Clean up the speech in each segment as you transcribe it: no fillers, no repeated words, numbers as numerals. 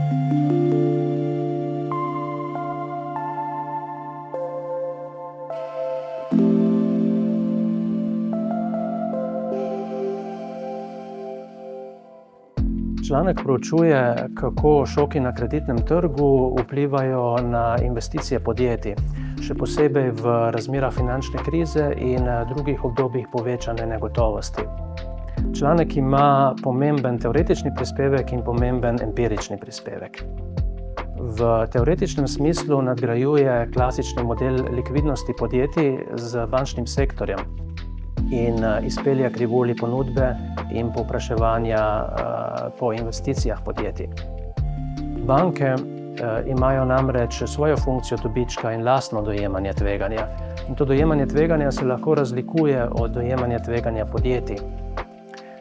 Članek proučuje, kako šoki na kreditnem trgu vplivajo na investicije podjetij, še posebej v razmerah finančne krize in drugih obdobjih povečane negotovosti. Članek ima pomemben teoretični prispevek in pomemben empirični prispevek. V teoretičnem smislu nadgrajuje klasični model likvidnosti podjetij z bančnim sektorjem in izpelje krivulji ponudbe in povpraševanja po investicijah podjetij. Banke imajo namreč svojo funkcijo dobička in lastno dojemanje tveganja. In to dojemanje tveganja se lahko razlikuje od dojemanja tveganja podjetij.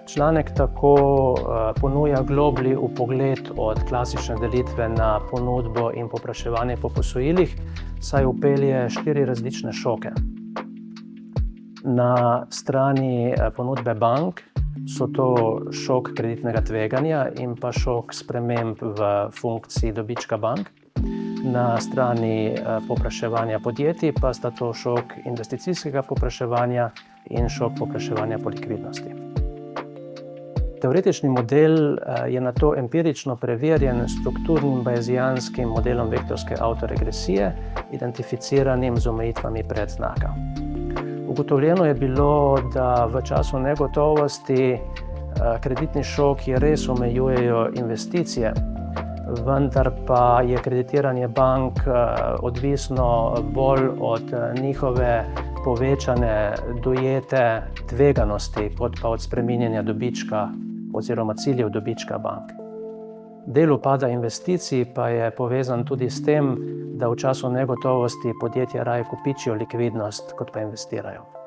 Članek tako ponuja globlji vpogled od klasične delitve na ponudbo in povpraševanje po posojilih, saj vpelje 4 različne šoke. Na strani ponudbe bank so to šok kreditnega tveganja in pa šok sprememb v funkciji dobička bank. Na strani povpraševanja podjetij pa sta to šok investicijskega povpraševanja in šok povpraševanja po likvidnosti. Teoretični model je nato empirično preverjen s strukturnim bayesianskim modelom vektorske avtoregresije, identificiranim z omejitvami predznaka. Ugotovljeno je bilo, da v času negotovosti kreditni šoki res omejujejo investicije, vendar pa je kreditiranje bank odvisno bolj od njihove povečane dojete tveganosti, kot pa od spreminjanja dobička oziroma ciljev dobička bank. Del upada investicij pa je povezan tudi s tem, da v času negotovosti podjetja raje kopičijo likvidnost, kot pa investirajo.